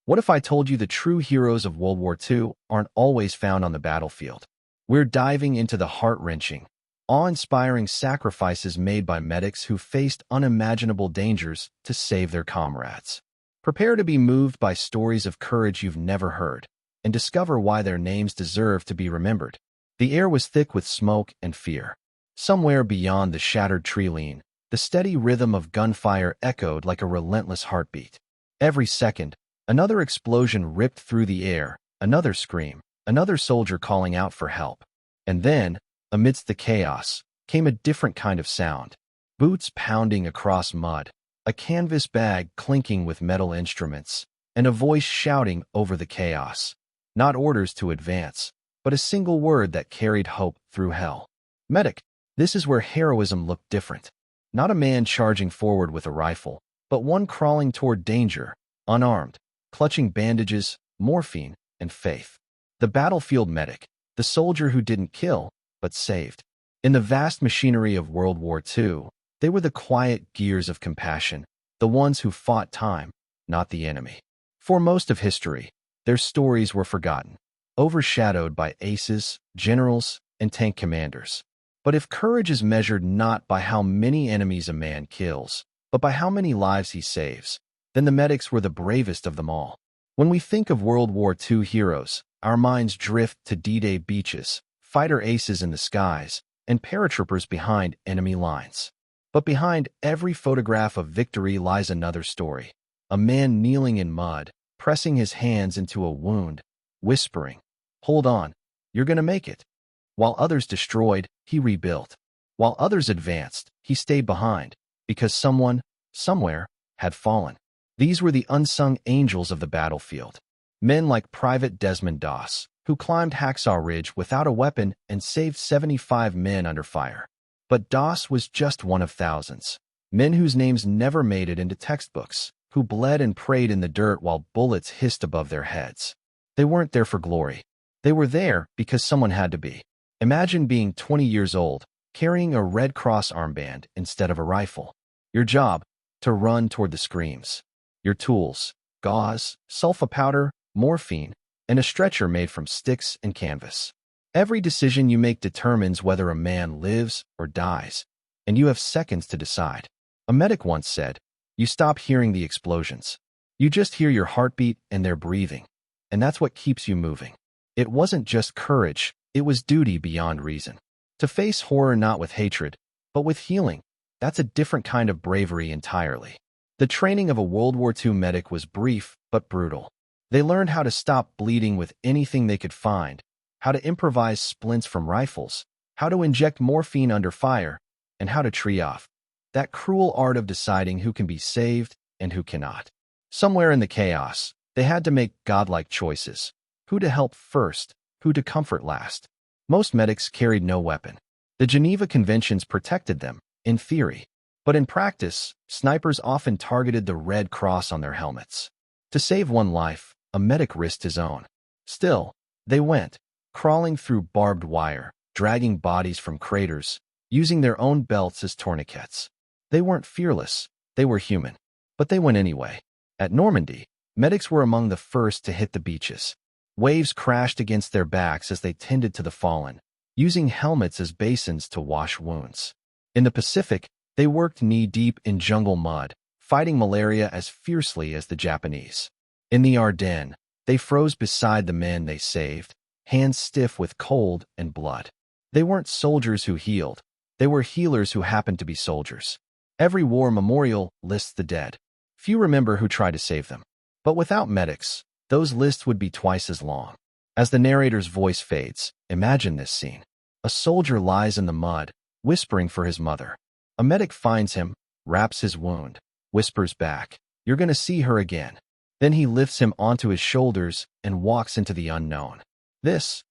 What if I told you the true heroes of World War II aren't always found on the battlefield? We're diving into the heart-wrenching, awe-inspiring sacrifices made by medics who faced unimaginable dangers to save their comrades. Prepare to be moved by stories of courage you've never heard, and discover why their names deserve to be remembered. The air was thick with smoke and fear. Somewhere beyond the shattered tree line, the steady rhythm of gunfire echoed like a relentless heartbeat. Every second, another explosion ripped through the air, another scream, another soldier calling out for help. And then, amidst the chaos, came a different kind of sound. Boots pounding across mud, a canvas bag clinking with metal instruments, and a voice shouting over the chaos. Not orders to advance, but a single word that carried hope through hell. Medic. This is where heroism looked different. Not a man charging forward with a rifle, but one crawling toward danger, unarmed, clutching bandages, morphine, and faith. The battlefield medic, the soldier who didn't kill, but saved. In the vast machinery of World War II, they were the quiet gears of compassion, the ones who fought time, not the enemy. For most of history, their stories were forgotten, overshadowed by aces, generals, and tank commanders. But if courage is measured not by how many enemies a man kills, but by how many lives he saves, then the medics were the bravest of them all. When we think of World War II heroes, our minds drift to D-Day beaches, fighter aces in the skies, and paratroopers behind enemy lines. But behind every photograph of victory lies another story. A man kneeling in mud, pressing his hands into a wound, whispering, "Hold on, you're gonna make it." While others destroyed, he rebuilt. While others advanced, he stayed behind, because someone, somewhere, had fallen. These were the unsung angels of the battlefield. Men like Private Desmond Doss, who climbed Hacksaw Ridge without a weapon and saved 75 men under fire. But Doss was just one of thousands. Men whose names never made it into textbooks, who bled and prayed in the dirt while bullets hissed above their heads. They weren't there for glory. They were there because someone had to be. Imagine being 20 years old, carrying a Red Cross armband instead of a rifle. Your job, to run toward the screams. Your tools, gauze, sulfa powder, morphine, and a stretcher made from sticks and canvas. Every decision you make determines whether a man lives or dies, and you have seconds to decide. A medic once said, "You stop hearing the explosions. You just hear your heartbeat and their breathing, and that's what keeps you moving." It wasn't just courage, it was duty beyond reason. To face horror not with hatred, but with healing, that's a different kind of bravery entirely. The training of a World War II medic was brief but brutal. They learned how to stop bleeding with anything they could find, how to improvise splints from rifles, how to inject morphine under fire, and how to tree off. That cruel art of deciding who can be saved and who cannot. Somewhere in the chaos, they had to make godlike choices. Who to help first, who to comfort last. Most medics carried no weapon. The Geneva Conventions protected them, in theory. But in practice, snipers often targeted the Red Cross on their helmets. To save one life, a medic risked his own. Still, they went, crawling through barbed wire, dragging bodies from craters, using their own belts as tourniquets. They weren't fearless, they were human. But they went anyway. At Normandy, medics were among the first to hit the beaches. Waves crashed against their backs as they tended to the fallen, using helmets as basins to wash wounds. In the Pacific, they worked knee-deep in jungle mud, fighting malaria as fiercely as the Japanese. In the Ardennes, they froze beside the men they saved, hands stiff with cold and blood. They weren't soldiers who healed, they were healers who happened to be soldiers. Every war memorial lists the dead. Few remember who tried to save them. But without medics, those lists would be twice as long. As the narrator's voice fades, imagine this scene. A soldier lies in the mud, whispering for his mother. A medic finds him, wraps his wound, whispers back, "You're gonna see her again." Then he lifts him onto his shoulders and walks into the unknown. This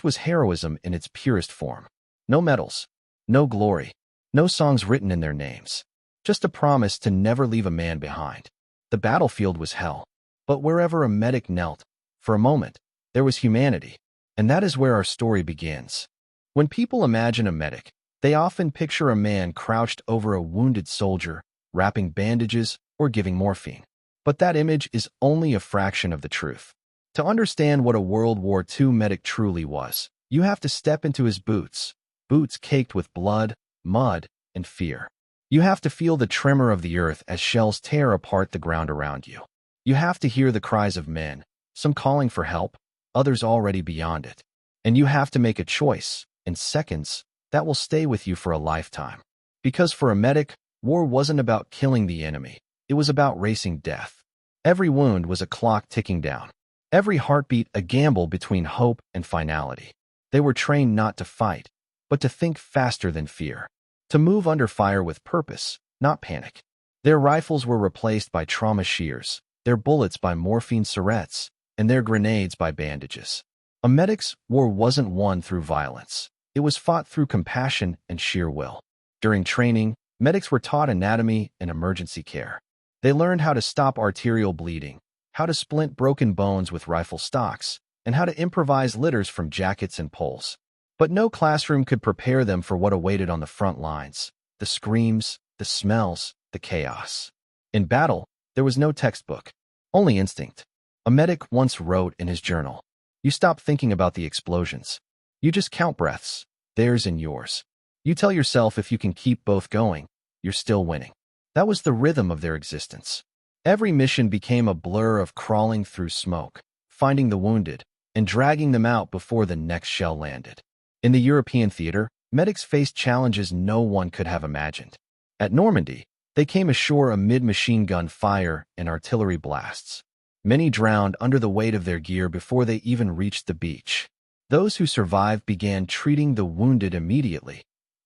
was heroism in its purest form. No medals, no glory, no songs written in their names. Just a promise to never leave a man behind. The battlefield was hell. But wherever a medic knelt, for a moment, there was humanity. And that is where our story begins. When people imagine a medic, they often picture a man crouched over a wounded soldier, wrapping bandages or giving morphine. But that image is only a fraction of the truth. To understand what a World War II medic truly was, you have to step into his boots, boots caked with blood, mud, and fear. You have to feel the tremor of the earth as shells tear apart the ground around you. You have to hear the cries of men, some calling for help, others already beyond it. And you have to make a choice, in seconds, that will stay with you for a lifetime. Because for a medic, war wasn't about killing the enemy. It was about racing death. Every wound was a clock ticking down. Every heartbeat a gamble between hope and finality. They were trained not to fight, but to think faster than fear. To move under fire with purpose, not panic. Their rifles were replaced by trauma shears, their bullets by morphine syrettes, and their grenades by bandages. A medic's war wasn't won through violence. It was fought through compassion and sheer will. During training, medics were taught anatomy and emergency care. They learned how to stop arterial bleeding, how to splint broken bones with rifle stocks, and how to improvise litters from jackets and poles. But no classroom could prepare them for what awaited on the front lines: the screams, the smells, the chaos. In battle, there was no textbook, only instinct. A medic once wrote in his journal, "You stop thinking about the explosions. You just count breaths, theirs and yours. You tell yourself if you can keep both going, you're still winning." That was the rhythm of their existence. Every mission became a blur of crawling through smoke, finding the wounded, and dragging them out before the next shell landed. In the European theater, medics faced challenges no one could have imagined. At Normandy, they came ashore amid machine gun fire and artillery blasts. Many drowned under the weight of their gear before they even reached the beach. Those who survived began treating the wounded immediately,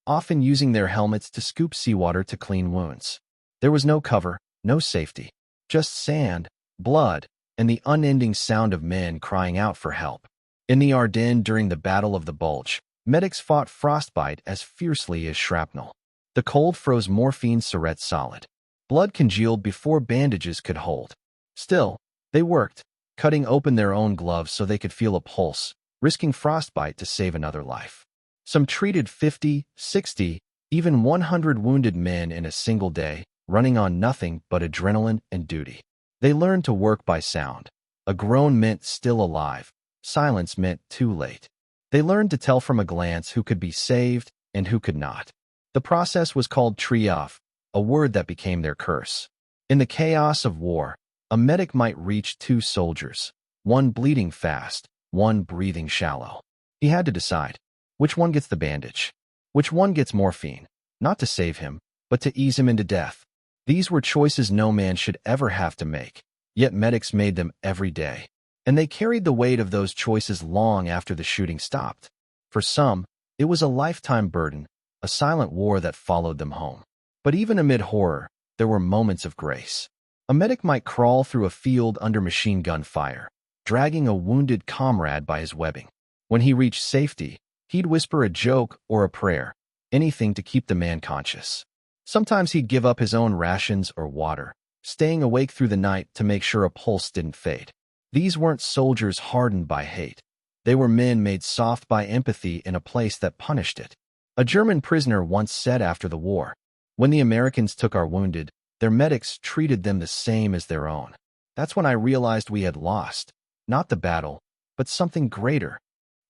often using their helmets to scoop seawater to clean wounds. There was no cover, no safety, just sand, blood, and the unending sound of men crying out for help. In the Ardennes during the Battle of the Bulge, medics fought frostbite as fiercely as shrapnel. The cold froze morphine syrettes solid. Blood congealed before bandages could hold. Still, they worked, cutting open their own gloves so they could feel a pulse, risking frostbite to save another life. Some treated 50, 60, even 100 wounded men in a single day, running on nothing but adrenaline and duty. They learned to work by sound. A groan meant still alive. Silence meant too late. They learned to tell from a glance who could be saved and who could not. The process was called triage, a word that became their curse. In the chaos of war, a medic might reach two soldiers, one bleeding fast, one breathing shallow. He had to decide, which one gets the bandage? Which one gets morphine? Not to save him, but to ease him into death. These were choices no man should ever have to make, yet medics made them every day. And they carried the weight of those choices long after the shooting stopped. For some, it was a lifetime burden, a silent war that followed them home. But even amid horror, there were moments of grace. A medic might crawl through a field under machine gun fire, dragging a wounded comrade by his webbing. When he reached safety, he'd whisper a joke or a prayer, anything to keep the man conscious. Sometimes he'd give up his own rations or water, staying awake through the night to make sure a pulse didn't fade. These weren't soldiers hardened by hate. They were men made soft by empathy in a place that punished it. A German prisoner once said after the war, "When the Americans took our wounded, their medics treated them the same as their own. That's when I realized we had lost, not the battle, but something greater."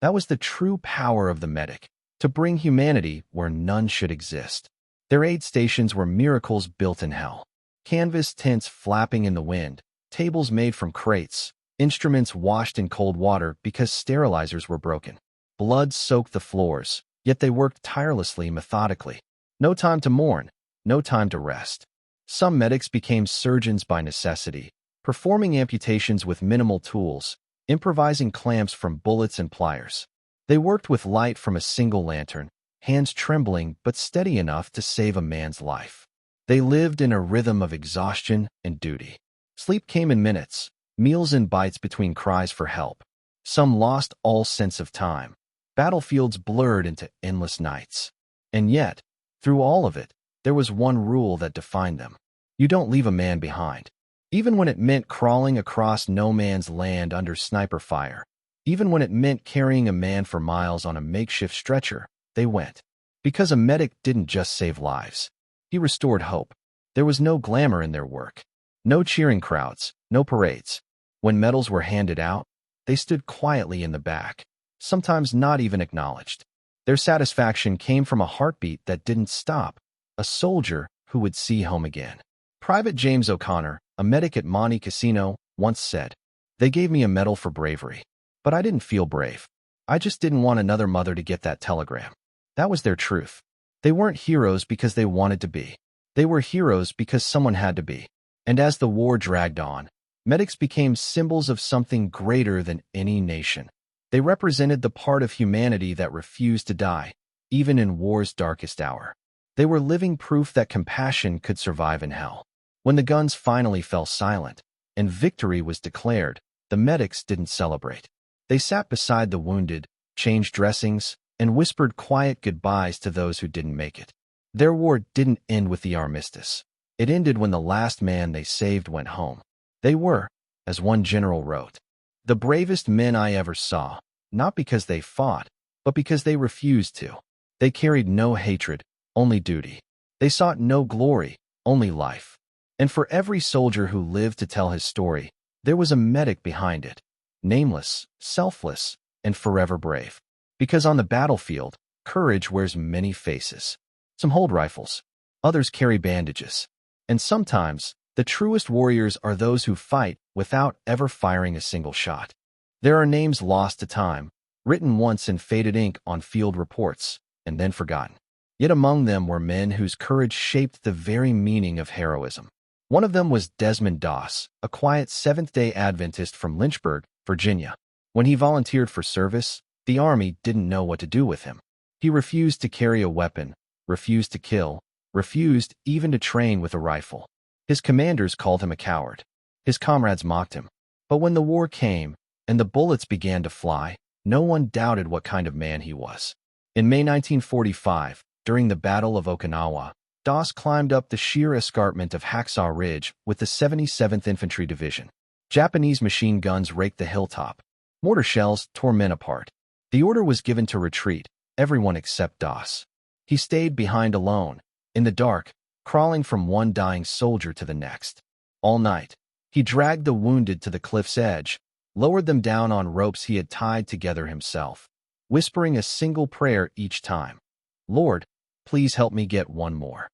That was the true power of the medic, to bring humanity where none should exist. Their aid stations were miracles built in hell. Canvas tents flapping in the wind, tables made from crates, instruments washed in cold water because sterilizers were broken. Blood soaked the floors, yet they worked tirelessly, methodically. No time to mourn, no time to rest. Some medics became surgeons by necessity, performing amputations with minimal tools, improvising clamps from bullets and pliers. They worked with light from a single lantern, hands trembling but steady enough to save a man's life. They lived in a rhythm of exhaustion and duty. Sleep came in minutes, meals in bites between cries for help. Some lost all sense of time. Battlefields blurred into endless nights. And yet, through all of it, there was one rule that defined them. You don't leave a man behind. Even when it meant crawling across no man's land under sniper fire, even when it meant carrying a man for miles on a makeshift stretcher, they went. Because a medic didn't just save lives. He restored hope. There was no glamour in their work. No cheering crowds, no parades. When medals were handed out, they stood quietly in the back, sometimes not even acknowledged. Their satisfaction came from a heartbeat that didn't stop, a soldier who would see home again. Private James O'Connor, a medic at Monte Cassino, once said, "They gave me a medal for bravery, but I didn't feel brave. I just didn't want another mother to get that telegram." That was their truth. They weren't heroes because they wanted to be. They were heroes because someone had to be. And as the war dragged on, medics became symbols of something greater than any nation. They represented the part of humanity that refused to die, even in war's darkest hour. They were living proof that compassion could survive in hell. When the guns finally fell silent and victory was declared, the medics didn't celebrate. They sat beside the wounded, changed dressings, and whispered quiet goodbyes to those who didn't make it. Their war didn't end with the armistice. It ended when the last man they saved went home. They were, as one general wrote, "the bravest men I ever saw, not because they fought, but because they refused to." They carried no hatred, only duty. They sought no glory, only life. And for every soldier who lived to tell his story, there was a medic behind it, nameless, selfless, and forever brave. Because on the battlefield, courage wears many faces. Some hold rifles, others carry bandages. And sometimes, the truest warriors are those who fight without ever firing a single shot. There are names lost to time, written once in faded ink on field reports, and then forgotten. Yet among them were men whose courage shaped the very meaning of heroism. One of them was Desmond Doss, a quiet Seventh-day Adventist from Lynchburg, Virginia. When he volunteered for service, the Army didn't know what to do with him. He refused to carry a weapon, refused to kill, refused even to train with a rifle. His commanders called him a coward. His comrades mocked him. But when the war came and the bullets began to fly, no one doubted what kind of man he was. In May 1945, during the Battle of Okinawa, Doss climbed up the sheer escarpment of Hacksaw Ridge with the 77th Infantry Division. Japanese machine guns raked the hilltop. Mortar shells tore men apart. The order was given to retreat, everyone except Doss. He stayed behind alone, in the dark, crawling from one dying soldier to the next. All night, he dragged the wounded to the cliff's edge, lowered them down on ropes he had tied together himself, whispering a single prayer each time. "Lord, please help me get one more."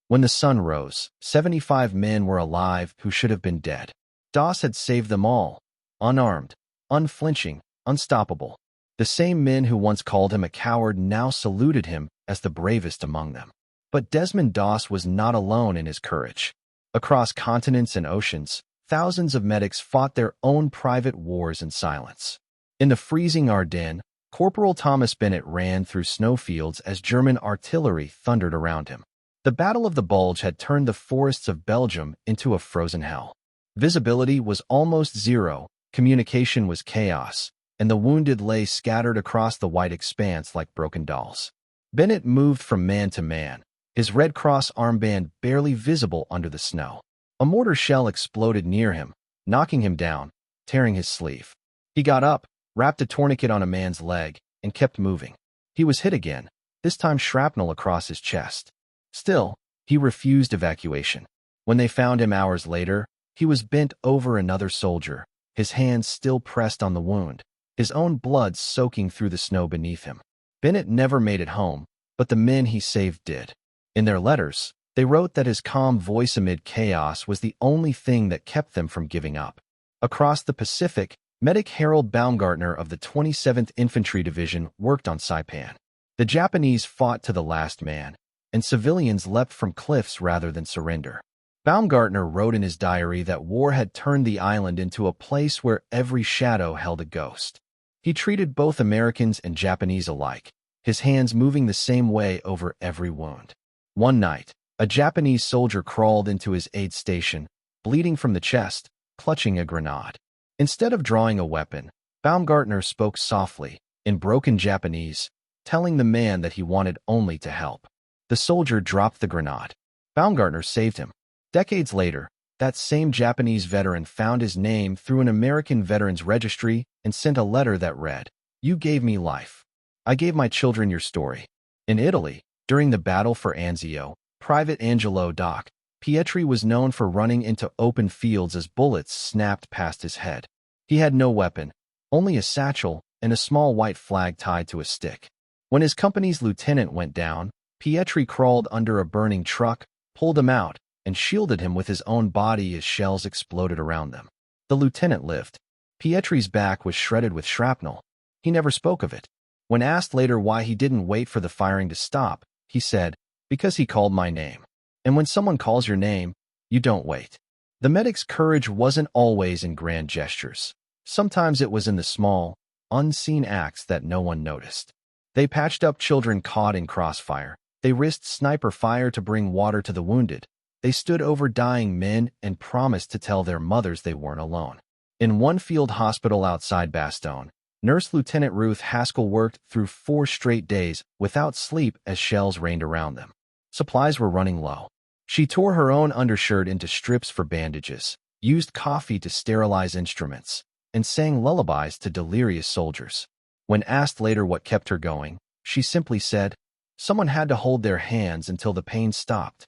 When the sun rose, 75 men were alive who should have been dead. Doss had saved them all, unarmed, unflinching, unstoppable. The same men who once called him a coward now saluted him as the bravest among them. But Desmond Doss was not alone in his courage. Across continents and oceans, thousands of medics fought their own private wars in silence. In the freezing Ardennes, Corporal Thomas Bennett ran through snowfields as German artillery thundered around him. The Battle of the Bulge had turned the forests of Belgium into a frozen hell. Visibility was almost zero, communication was chaos, and the wounded lay scattered across the white expanse like broken dolls. Bennett moved from man to man, his Red Cross armband barely visible under the snow. A mortar shell exploded near him, knocking him down, tearing his sleeve. He got up, wrapped a tourniquet on a man's leg, and kept moving. He was hit again, this time shrapnel across his chest. Still, he refused evacuation. When they found him hours later, he was bent over another soldier, his hands still pressed on the wound, his own blood soaking through the snow beneath him. Bennett never made it home, but the men he saved did. In their letters, they wrote that his calm voice amid chaos was the only thing that kept them from giving up. Across the Pacific, Medic Harold Baumgartner of the 27th Infantry Division worked on Saipan. The Japanese fought to the last man, and civilians leapt from cliffs rather than surrender. Baumgartner wrote in his diary that war had turned the island into a place where every shadow held a ghost. He treated both Americans and Japanese alike, his hands moving the same way over every wound. One night, a Japanese soldier crawled into his aid station, bleeding from the chest, clutching a grenade. Instead of drawing a weapon, Baumgartner spoke softly, in broken Japanese, telling the man that he wanted only to help. The soldier dropped the grenade. Baumgartner saved him. Decades later, that same Japanese veteran found his name through an American Veterans Registry and sent a letter that read, "You gave me life. I gave my children your story." In Italy, during the battle for Anzio, Private Angelo Doc, Pietri was known for running into open fields as bullets snapped past his head. He had no weapon, only a satchel and a small white flag tied to a stick. When his company's lieutenant went down, Pietri crawled under a burning truck, pulled him out, and shielded him with his own body as shells exploded around them. The lieutenant lived. Pietri's back was shredded with shrapnel. He never spoke of it. When asked later why he didn't wait for the firing to stop, he said, "Because he called my name. And when someone calls your name, you don't wait." The medic's courage wasn't always in grand gestures. Sometimes it was in the small, unseen acts that no one noticed. They patched up children caught in crossfire. They risked sniper fire to bring water to the wounded. They stood over dying men and promised to tell their mothers they weren't alone. In one field hospital outside Bastogne, Nurse Lieutenant Ruth Haskell worked through 4 straight days without sleep as shells rained around them. Supplies were running low. She tore her own undershirt into strips for bandages, used coffee to sterilize instruments, and sang lullabies to delirious soldiers. When asked later what kept her going, she simply said, "Someone had to hold their hands until the pain stopped."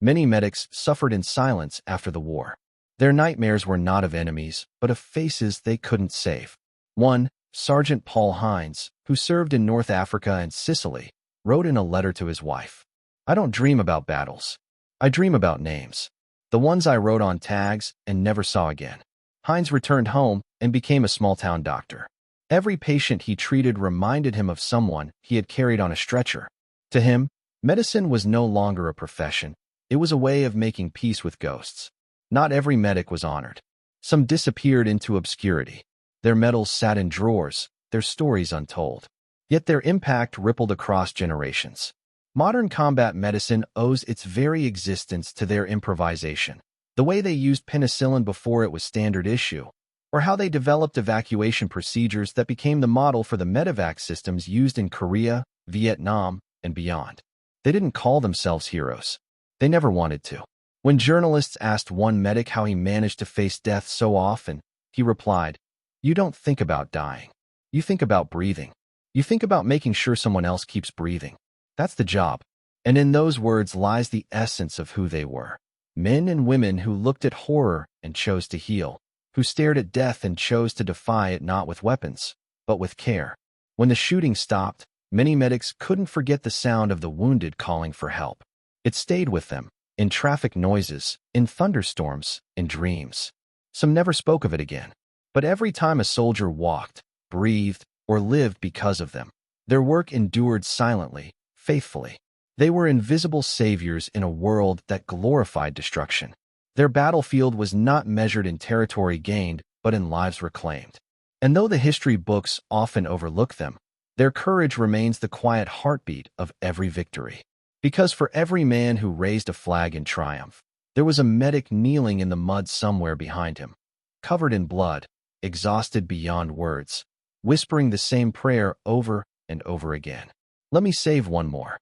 Many medics suffered in silence after the war. Their nightmares were not of enemies, but of faces they couldn't save. One, Sergeant Paul Hines, who served in North Africa and Sicily, wrote in a letter to his wife, "I don't dream about battles. I dream about names. The ones I wrote on tags and never saw again." Hines returned home and became a small-town doctor. Every patient he treated reminded him of someone he had carried on a stretcher. To him, medicine was no longer a profession. It was a way of making peace with ghosts. Not every medic was honored. Some disappeared into obscurity. Their medals sat in drawers, their stories untold. Yet their impact rippled across generations. Modern combat medicine owes its very existence to their improvisation. The way they used penicillin before it was standard issue, or how they developed evacuation procedures that became the model for the medevac systems used in Korea, Vietnam, and beyond. They didn't call themselves heroes. They never wanted to. When journalists asked one medic how he managed to face death so often, he replied, "You don't think about dying. You think about breathing. You think about making sure someone else keeps breathing. That's the job." And in those words lies the essence of who they were. Men and women who looked at horror and chose to heal, who stared at death and chose to defy it not with weapons, but with care. When the shooting stopped, many medics couldn't forget the sound of the wounded calling for help. It stayed with them, in traffic noises, in thunderstorms, in dreams. Some never spoke of it again. But every time a soldier walked, breathed, or lived because of them, their work endured silently, faithfully. They were invisible saviors in a world that glorified destruction. Their battlefield was not measured in territory gained, but in lives reclaimed. And though the history books often overlook them, their courage remains the quiet heartbeat of every victory. Because for every man who raised a flag in triumph, there was a medic kneeling in the mud somewhere behind him, covered in blood, exhausted beyond words, whispering the same prayer over and over again. Let me save one more.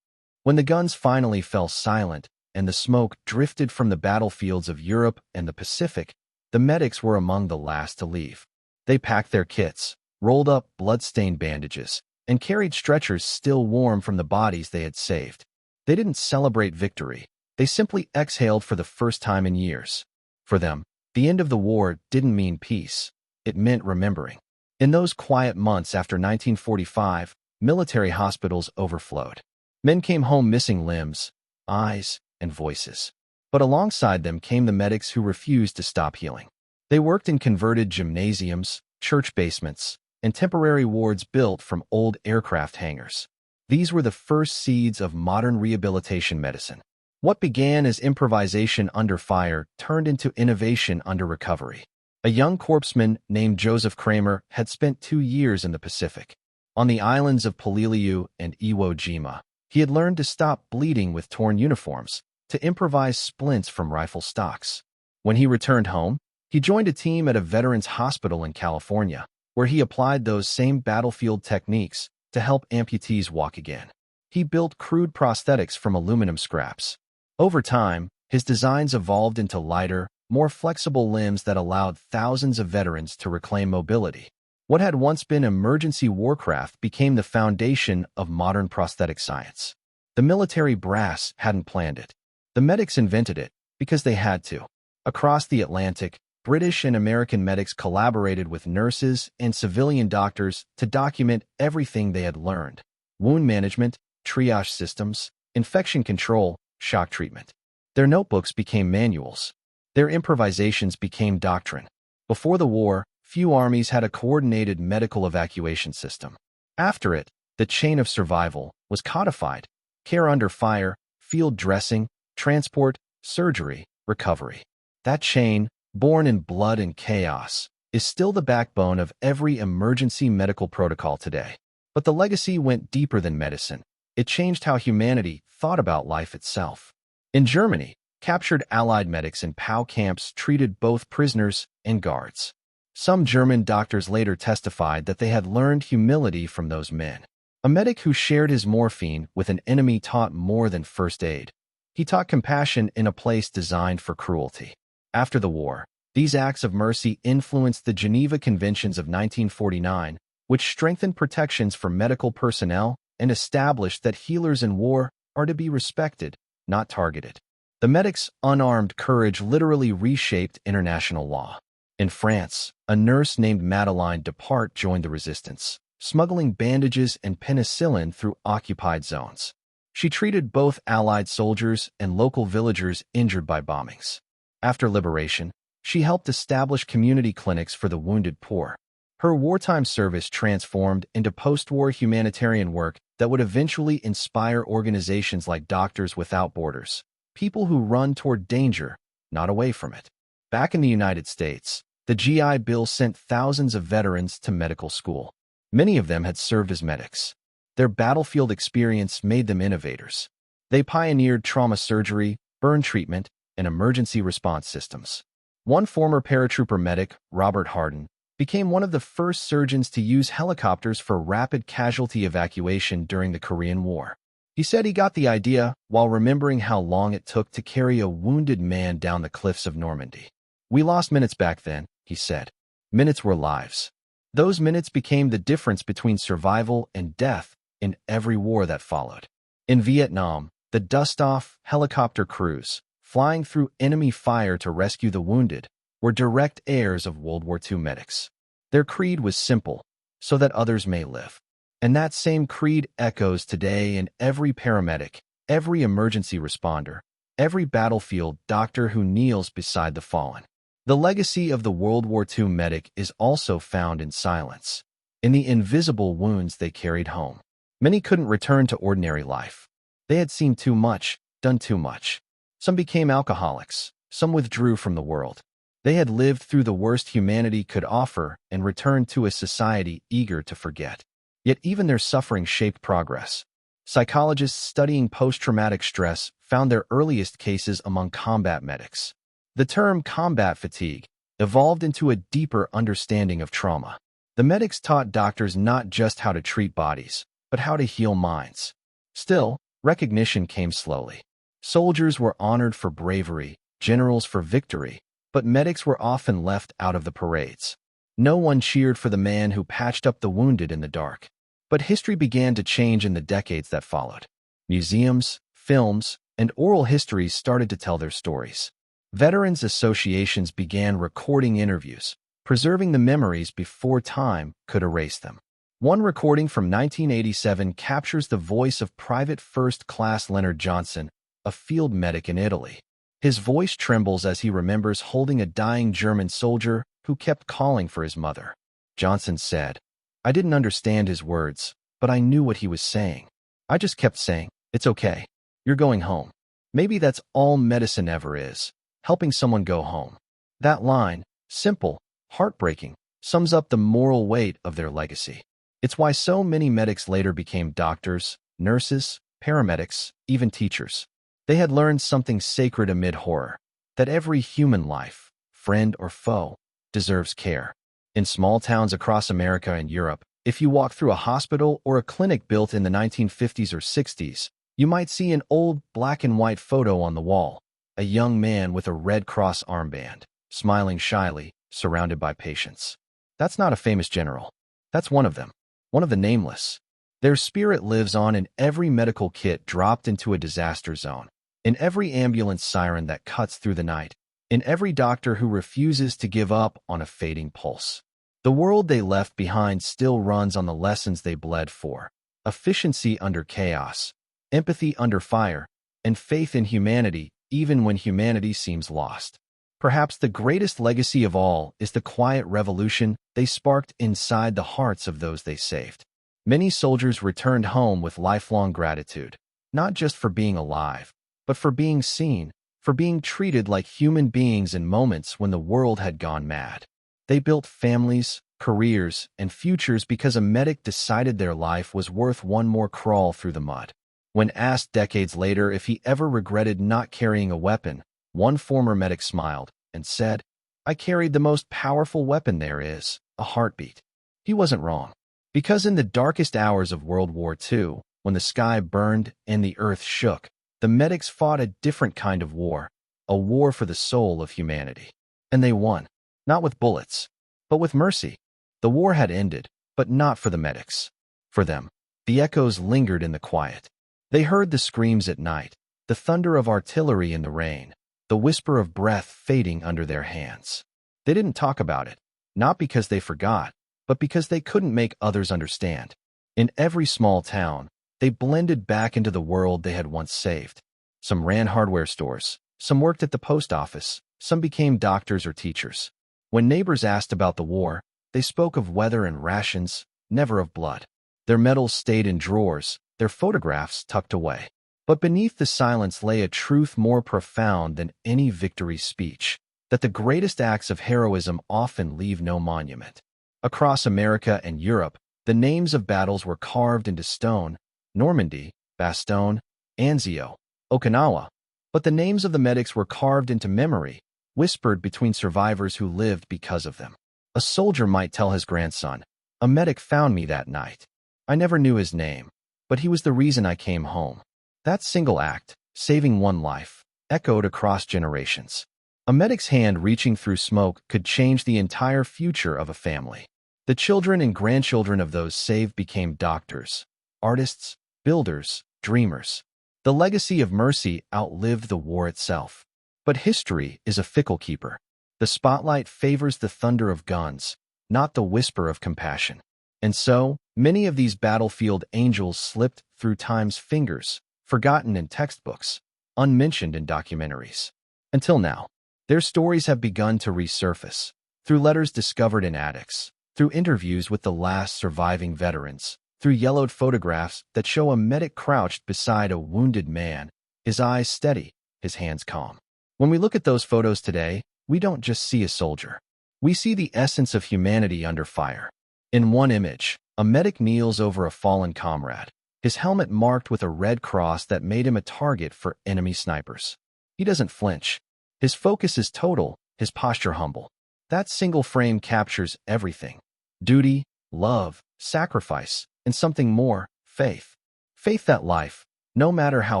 When the guns finally fell silent and the smoke drifted from the battlefields of Europe and the Pacific, the medics were among the last to leave. They packed their kits, rolled up blood-stained bandages, and carried stretchers still warm from the bodies they had saved. They didn't celebrate victory. They simply exhaled for the first time in years. For them, the end of the war didn't mean peace. It meant remembering. In those quiet months after 1945, military hospitals overflowed. Men came home missing limbs, eyes, and voices. But alongside them came the medics who refused to stop healing. They worked in converted gymnasiums, church basements, and temporary wards built from old aircraft hangars. These were the first seeds of modern rehabilitation medicine. What began as improvisation under fire turned into innovation under recovery. A young corpsman named Joseph Kramer had spent 2 years in the Pacific. On the islands of Poliliu and Iwo Jima, he had learned to stop bleeding with torn uniforms, to improvise splints from rifle stocks. When he returned home, he joined a team at a veterans hospital in California, where he applied those same battlefield techniques to help amputees walk again. He built crude prosthetics from aluminum scraps. Over time, his designs evolved into lighter, more flexible limbs that allowed thousands of veterans to reclaim mobility. What had once been emergency warcraft became the foundation of modern prosthetic science. The military brass hadn't planned it. The medics invented it, Because they had to. Across the Atlantic, British and American medics collaborated with nurses and civilian doctors to document everything they had learned: wound management, triage systems, infection control, shock treatment. Their notebooks became manuals. Their improvisations became doctrine. Before the war, few armies had a coordinated medical evacuation system. After it, the chain of survival was codified: care under fire, field dressing, transport, surgery, recovery. That chain, born in blood and chaos, is still the backbone of every emergency medical protocol today. But the legacy went deeper than medicine. It changed how humanity thought about life itself. In Germany, captured Allied medics in POW camps treated both prisoners and guards. Some German doctors later testified that they had learned humility from those men. A medic who shared his morphine with an enemy taught more than first aid. He taught compassion in a place designed for cruelty. After the war, these acts of mercy influenced the Geneva Conventions of 1949, which strengthened protections for medical personnel and established that healers in war are to be respected, not targeted. The medics' unarmed courage literally reshaped international law. In France, a nurse named Madeleine Depart joined the resistance, smuggling bandages and penicillin through occupied zones. She treated both Allied soldiers and local villagers injured by bombings. After liberation, she helped establish community clinics for the wounded poor. Her wartime service transformed into post-war humanitarian work that would eventually inspire organizations like Doctors Without Borders, people who run toward danger, not away from it. Back in the United States, the GI Bill sent thousands of veterans to medical school. Many of them had served as medics. Their battlefield experience made them innovators. They pioneered trauma surgery, burn treatment, and emergency response systems. One former paratrooper medic, Robert Hardin, became one of the first surgeons to use helicopters for rapid casualty evacuation during the Korean War. He said he got the idea while remembering how long it took to carry a wounded man down the cliffs of Normandy. "We lost minutes back then," he said. "Minutes were lives." Those minutes became the difference between survival and death in every war that followed. In Vietnam, the dust-off helicopter crews, flying through enemy fire to rescue the wounded, were direct heirs of World War II medics. Their creed was simple: so that others may live. And that same creed echoes today in every paramedic, every emergency responder, every battlefield doctor who kneels beside the fallen. The legacy of the World War II medic is also found in silence, in the invisible wounds they carried home. Many couldn't return to ordinary life. They had seen too much, done too much. Some became alcoholics, some withdrew from the world. They had lived through the worst humanity could offer and returned to a society eager to forget. Yet even their suffering shaped progress. Psychologists studying post-traumatic stress found their earliest cases among combat medics. The term combat fatigue evolved into a deeper understanding of trauma. The medics taught doctors not just how to treat bodies, but how to heal minds. Still, recognition came slowly. Soldiers were honored for bravery, generals for victory, but medics were often left out of the parades. No one cheered for the man who patched up the wounded in the dark. But history began to change in the decades that followed. Museums, films, and oral histories started to tell their stories. Veterans associations began recording interviews, preserving the memories before time could erase them. One recording from 1987 captures the voice of Private First Class Leonard Johnson, a field medic in Italy. His voice trembles as he remembers holding a dying German soldier who kept calling for his mother. Johnson said, "I didn't understand his words, but I knew what he was saying. I just kept saying, 'It's okay. You're going home.' Maybe that's all medicine ever is, helping someone go home." That line, simple, heartbreaking, sums up the moral weight of their legacy. It's why so many medics later became doctors, nurses, paramedics, even teachers. They had learned something sacred amid horror: that every human life, friend or foe, deserves care. In small towns across America and Europe, if you walk through a hospital or a clinic built in the 1950s or 60s, you might see an old black and white photo on the wall: a young man with a Red Cross armband, smiling shyly, surrounded by patients. That's not a famous general. That's one of them, one of the nameless. Their spirit lives on in every medical kit dropped into a disaster zone, in every ambulance siren that cuts through the night, in every doctor who refuses to give up on a fading pulse. The world they left behind still runs on the lessons they bled for: efficiency under chaos, empathy under fire, and faith in humanity even when humanity seems lost. Perhaps the greatest legacy of all is the quiet revolution they sparked inside the hearts of those they saved. Many soldiers returned home with lifelong gratitude, not just for being alive, but for being seen, for being treated like human beings in moments when the world had gone mad. They built families, careers, and futures because a medic decided their life was worth one more crawl through the mud. When asked decades later if he ever regretted not carrying a weapon, one former medic smiled and said, "I carried the most powerful weapon there is, a heartbeat." He wasn't wrong. Because in the darkest hours of World War II, when the sky burned and the earth shook, the medics fought a different kind of war, a war for the soul of humanity. And they won, not with bullets, but with mercy. The war had ended, but not for the medics. For them, the echoes lingered in the quiet. They heard the screams at night, the thunder of artillery in the rain, the whisper of breath fading under their hands. They didn't talk about it, not because they forgot, but because they couldn't make others understand. In every small town, they blended back into the world they had once saved. Some ran hardware stores, some worked at the post office, some became doctors or teachers. When neighbors asked about the war, they spoke of weather and rations, never of blood. Their medals stayed in drawers, their photographs tucked away. But beneath the silence lay a truth more profound than any victory speech, that the greatest acts of heroism often leave no monument. Across America and Europe, the names of battles were carved into stone: Normandy, Bastogne, Anzio, Okinawa. But the names of the medics were carved into memory, whispered between survivors who lived because of them. A soldier might tell his grandson, "A medic found me that night. I never knew his name, but he was the reason I came home." That single act, saving one life, echoed across generations. A medic's hand reaching through smoke could change the entire future of a family. The children and grandchildren of those saved became doctors, artists, builders, dreamers. The legacy of mercy outlived the war itself. But history is a fickle keeper. The spotlight favors the thunder of guns, not the whisper of compassion. And so, many of these battlefield angels slipped through time's fingers, forgotten in textbooks, unmentioned in documentaries. Until now, their stories have begun to resurface, through letters discovered in attics, through interviews with the last surviving veterans, through yellowed photographs that show a medic crouched beside a wounded man, his eyes steady, his hands calm. When we look at those photos today, we don't just see a soldier. We see the essence of humanity under fire. In one image, a medic kneels over a fallen comrade, his helmet marked with a red cross that made him a target for enemy snipers. He doesn't flinch. His focus is total, his posture humble. That single frame captures everything: duty, love, sacrifice, and something more: faith. Faith that life, no matter how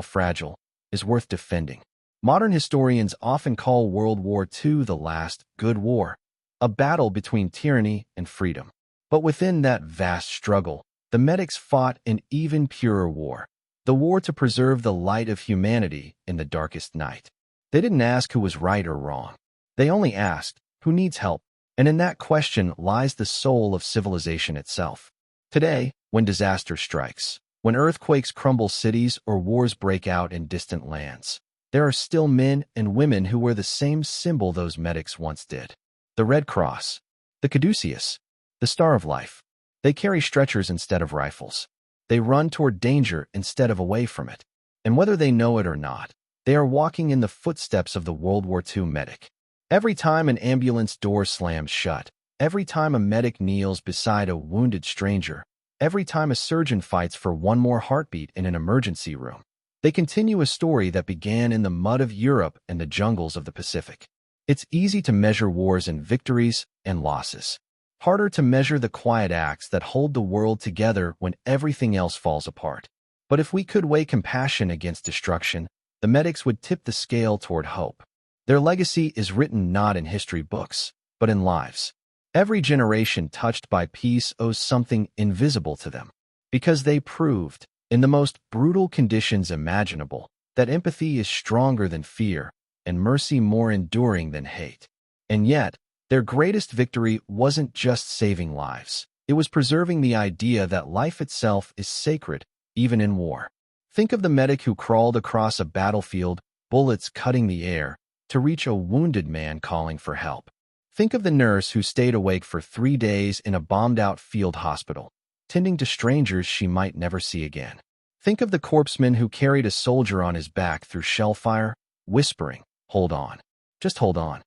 fragile, is worth defending. Modern historians often call World War II the last good war, a battle between tyranny and freedom. But within that vast struggle, the medics fought an even purer war, the war to preserve the light of humanity in the darkest night. They didn't ask who was right or wrong. They only asked, who needs help? And in that question lies the soul of civilization itself. Today, when disaster strikes, when earthquakes crumble cities or wars break out in distant lands, there are still men and women who wear the same symbol those medics once did: the Red Cross, the caduceus, the Star of Life. They carry stretchers instead of rifles. They run toward danger instead of away from it. And whether they know it or not, they are walking in the footsteps of the World War II medic. Every time an ambulance door slams shut, every time a medic kneels beside a wounded stranger, every time a surgeon fights for one more heartbeat in an emergency room, they continue a story that began in the mud of Europe and the jungles of the Pacific. It's easy to measure wars in victories and losses. Harder to measure the quiet acts that hold the world together when everything else falls apart. But if we could weigh compassion against destruction, the medics would tip the scale toward hope. Their legacy is written not in history books, but in lives. Every generation touched by peace owes something invisible to them, because they proved, in the most brutal conditions imaginable, that empathy is stronger than fear, and mercy more enduring than hate. And yet, their greatest victory wasn't just saving lives. It was preserving the idea that life itself is sacred, even in war. Think of the medic who crawled across a battlefield, bullets cutting the air, to reach a wounded man calling for help. Think of the nurse who stayed awake for 3 days in a bombed-out field hospital, tending to strangers she might never see again. Think of the corpsman who carried a soldier on his back through shellfire, whispering, "Hold on. Just hold on."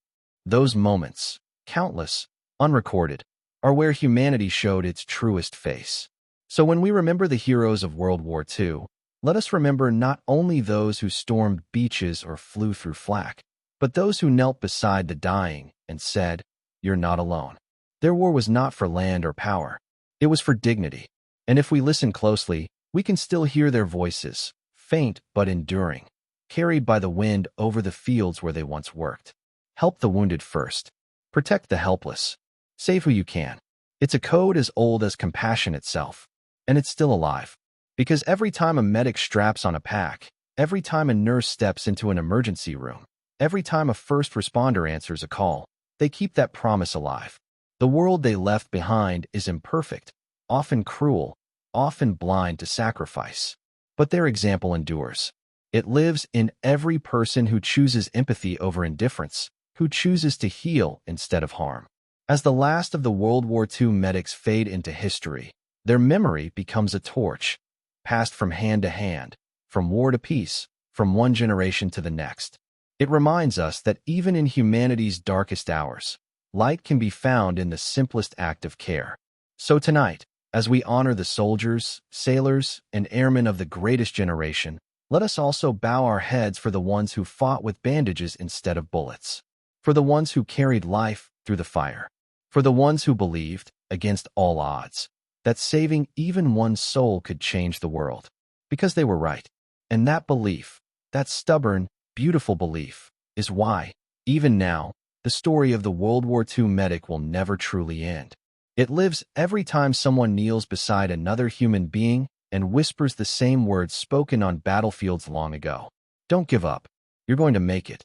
Those moments, countless, unrecorded, are where humanity showed its truest face. So when we remember the heroes of World War II, let us remember not only those who stormed beaches or flew through flak, but those who knelt beside the dying and said, "You're not alone." Their war was not for land or power. It was for dignity. And if we listen closely, we can still hear their voices, faint but enduring, carried by the wind over the fields where they once worked. Help the wounded first. Protect the helpless. Save who you can. It's a code as old as compassion itself. And it's still alive. Because every time a medic straps on a pack, every time a nurse steps into an emergency room, every time a first responder answers a call, they keep that promise alive. The world they left behind is imperfect, often cruel, often blind to sacrifice. But their example endures. It lives in every person who chooses empathy over indifference, who chooses to heal instead of harm. As the last of the World War II medics fade into history, their memory becomes a torch, passed from hand to hand, from war to peace, from one generation to the next. It reminds us that even in humanity's darkest hours, light can be found in the simplest act of care. So tonight, as we honor the soldiers, sailors, and airmen of the greatest generation, let us also bow our heads for the ones who fought with bandages instead of bullets, for the ones who carried life through the fire, for the ones who believed, against all odds, that saving even one soul could change the world, because they were right. And that belief, that stubborn, beautiful belief, is why, even now, the story of the World War II medic will never truly end. It lives every time someone kneels beside another human being and whispers the same words spoken on battlefields long ago. Don't give up. You're going to make it.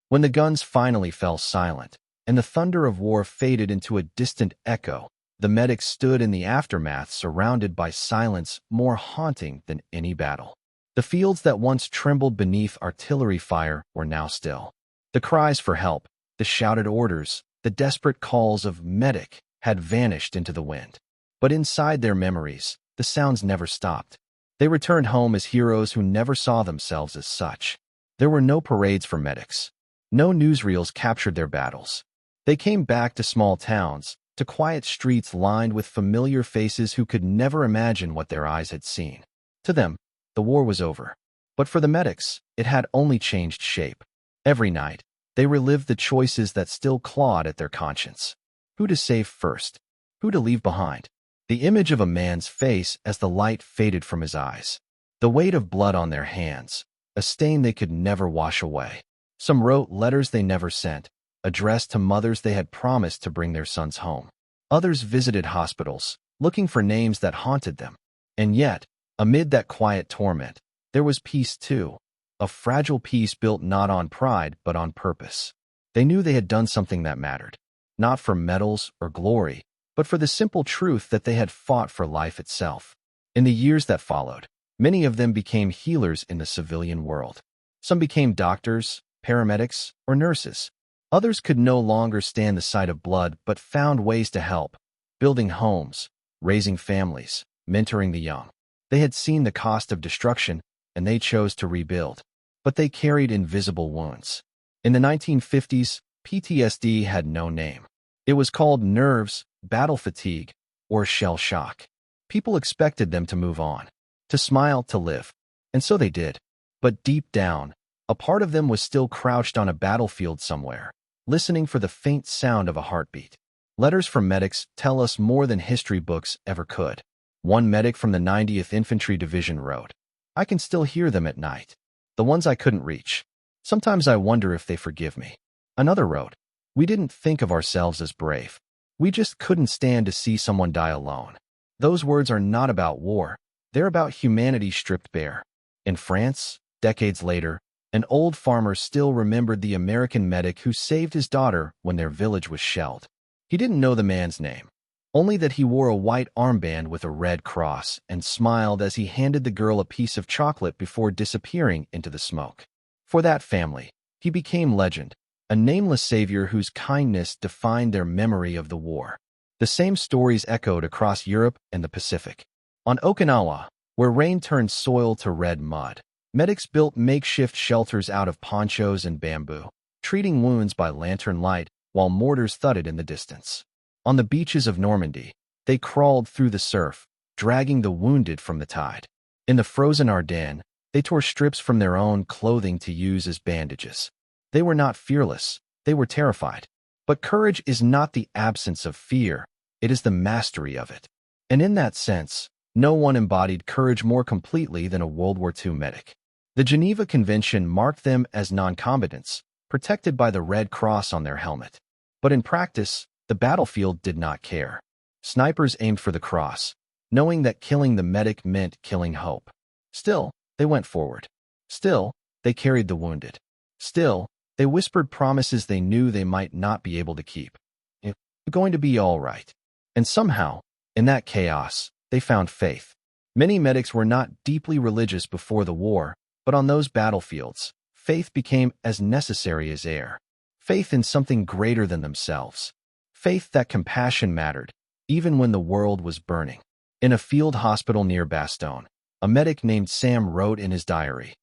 When the guns finally fell silent, and the thunder of war faded into a distant echo, the medics stood in the aftermath surrounded by silence more haunting than any battle. The fields that once trembled beneath artillery fire were now still. The cries for help, the shouted orders, the desperate calls of medic had vanished into the wind. But inside their memories, the sounds never stopped. They returned home as heroes who never saw themselves as such. There were no parades for medics. No newsreels captured their battles. They came back to small towns, to quiet streets lined with familiar faces who could never imagine what their eyes had seen. To them, the war was over. But for the medics, it had only changed shape. Every night, they relived the choices that still clawed at their conscience. Who to save first? Who to leave behind? The image of a man's face as the light faded from his eyes. The weight of blood on their hands, a stain they could never wash away. Some wrote letters they never sent, addressed to mothers they had promised to bring their sons home. Others visited hospitals, looking for names that haunted them. And yet, amid that quiet torment, there was peace too. A fragile peace built not on pride but on purpose. They knew they had done something that mattered. Not for medals or glory, but for the simple truth that they had fought for life itself. In the years that followed, many of them became healers in the civilian world. Some became doctors, paramedics, or nurses. Others could no longer stand the sight of blood but found ways to help, building homes, raising families, mentoring the young. They had seen the cost of destruction, and they chose to rebuild. But they carried invisible wounds. In the 1950s, PTSD had no name. It was called nerves, battle fatigue, or shell shock. People expected them to move on, to smile, to live. And so they did. But deep down, a part of them was still crouched on a battlefield somewhere, listening for the faint sound of a heartbeat. Letters from medics tell us more than history books ever could. One medic from the 90th Infantry Division wrote, "I can still hear them at night, the ones I couldn't reach. Sometimes I wonder if they forgive me." Another wrote, "We didn't think of ourselves as brave. We just couldn't stand to see someone die alone." Those words are not about war. They're about humanity stripped bare. In France, Decades later, an old farmer still remembered the American medic who saved his daughter when their village was shelled. He didn't know the man's name, only that he wore a white armband with a red cross and smiled as he handed the girl a piece of chocolate before disappearing into the smoke. For that family, he became legend, a nameless savior whose kindness defined their memory of the war. The same stories echoed across Europe and the Pacific. On Okinawa, where rain turned soil to red mud, medics built makeshift shelters out of ponchos and bamboo, treating wounds by lantern light while mortars thudded in the distance. On the beaches of Normandy, they crawled through the surf, dragging the wounded from the tide. In the frozen Ardennes, they tore strips from their own clothing to use as bandages. They were not fearless, they were terrified. But courage is not the absence of fear, it is the mastery of it. And in that sense, no one embodied courage more completely than a World War II medic. The Geneva Convention marked them as non-combatants, protected by the Red Cross on their helmet. But in practice, the battlefield did not care. Snipers aimed for the cross, knowing that killing the medic meant killing hope. Still, they went forward. Still, they carried the wounded. Still, they whispered promises they knew they might not be able to keep. It's going to be all right. And somehow, in that chaos, they found faith. Many medics were not deeply religious before the war, but on those battlefields, faith became as necessary as air. Faith in something greater than themselves. Faith that compassion mattered, even when the world was burning. In a field hospital near Bastogne, a medic named Sam wrote in his diary,